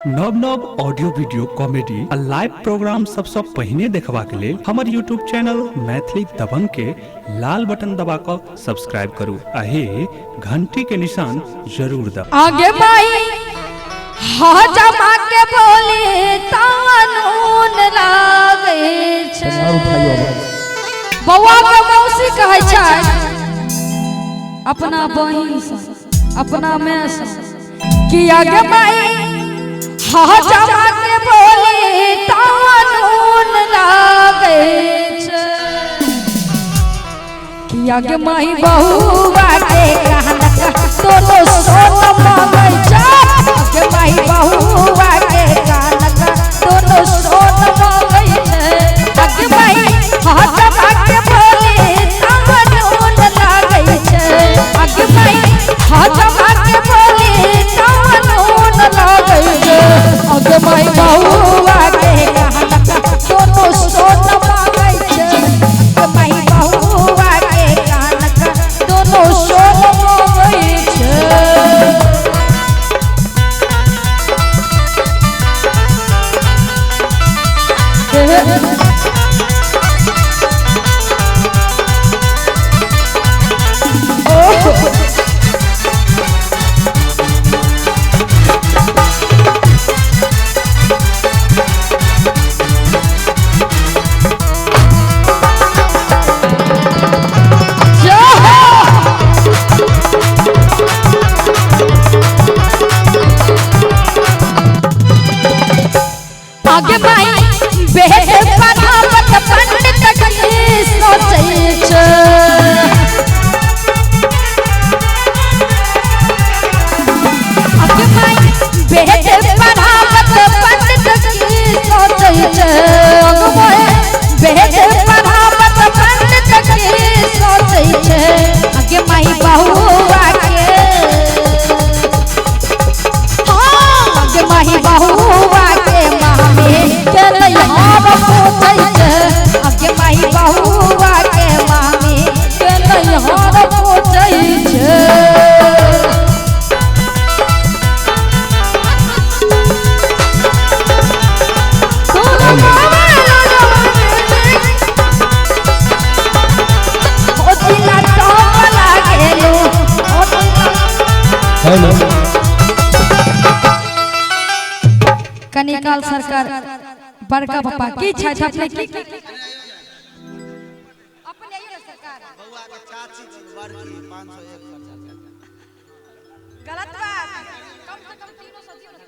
नव नव audio video comedy आ live programme सबसे पहिने देखबा के लेल हमर यूट्यूब चैनल मैथिली दबंग के लाल बटन दबा कर सब्सक्राइब करू आ हे घंटी के निशान जरूर दबाऊ। आगे भाई हजमा के बोले तानून लागे छै बौआ के मौसी कहै छै अपना बहिन से अपना में से कि आगे भाई हजमा के बोले तानून लागे छै कि आगे माई बहुआ के कहना तो सोन मांगे छै आगे माई बहुआ के कहना तो सोन मांगे छै आगे माई हजमा के बोले तानून लागे छै आगे माई हजमा के बोले तानून लागे छै आगे माई बहुआ के कहना तो सोन मांगे छै आगे माई बहुआ के कहना तो सोन मांगे छै। आगे भाई बेटे पढ़ावत पंडित की सोचै छै आगे भाई बेटे पढ़ावत पंडित की सोचै छै आगे भाई बेटे पढ़ावत पंडित की सोचै छै आगे माई बहुआ के आगे माई बहुआ के के नैहर पूछै छै आगे माई बहुआ के मामी के नैहर पूछै छै। कनिकाल सरकार बड़का पापा की छै अपने की अपने ही सरकार बउआ के चाची बड़की 501 गलत बात कम से कम 300 दियो ना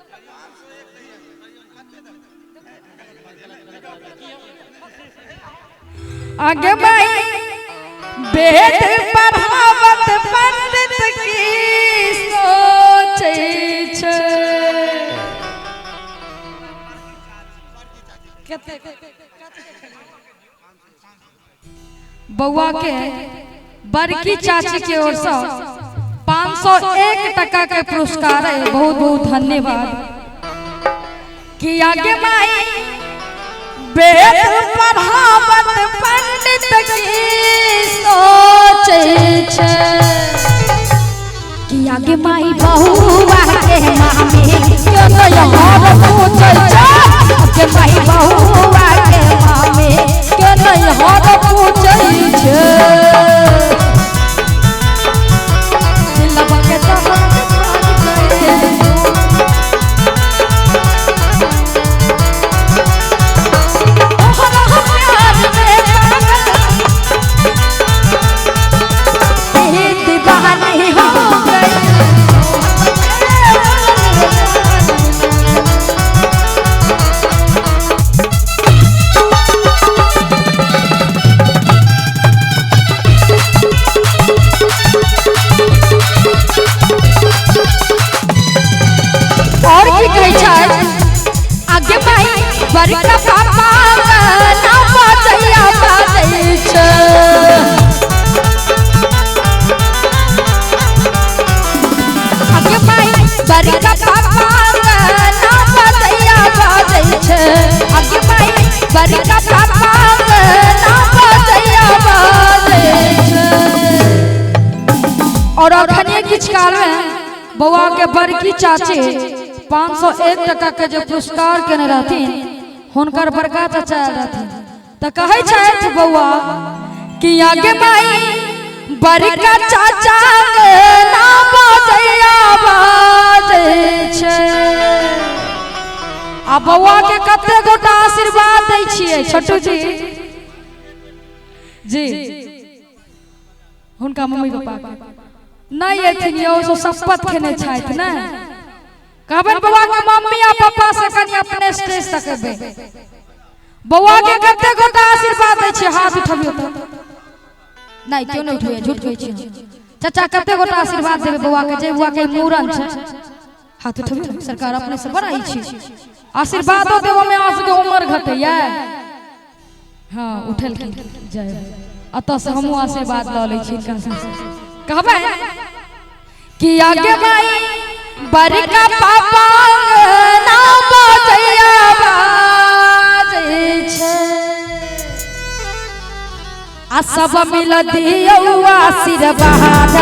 आगे भाई बेटे पढ़ावत पंडित की सोचै छै बउआ के बड़की चाची के ओर से 501 टका के पुरस्कार है। बहुत बहुत धन्यवाद कि आगे माई बेटे पढ़ावत पंडित की सोचै छै कि आगे माई बहुआ के मामी के नैहर पूछै छै आगे माई बहुआ के मामी के नैहर पूछै छै। दिलवा के दहन बड़का पापा ना बजैया बाजै छै आगे भाई बड़का पापा ना बजैया बाजै छै आगे भाई बड़का पापा ना बजैया बाजै छै। और अखने किछ काल में बउआ के बड़की चाची 501 टका के जो पुरस्कार केने रहथिन हुनकर बड़का चाचा रहथिन त कहै छथि बौआ कि आगे माई बड़का चाचा के नाम बजैया बाजै छै आ बौआ के कते गोटा आशीर्वाद दै छियै छोटू जी जी हुनका मम्मी पापा नहीं एथिन यौ सो शपथ खेने छथि ने कहबन बौआ के मम्मी आ पापा से कनी अपने स्टेज तक एबे बौआ के कते गोटा आशीर्वाद दै छियै हाथ उठबियो त नहीं क्यों नहीं उठबियो झूठ कहै छियै चाचा कते गोटा आशीर्वाद देबे बौआ के जे बौआ के मूरन छै हाथ उठबियो सरकार अपने से बड़ाई छी आशीर्वादो देबो में आस के उम्र घटैया हां उठल की जय अत से हमहु आशीर्वाद ल लै छी कहबै कि आगे माई बड़का पापा नाम बजैया बाजै छै आ सब मिल दियौ आशीर्वाद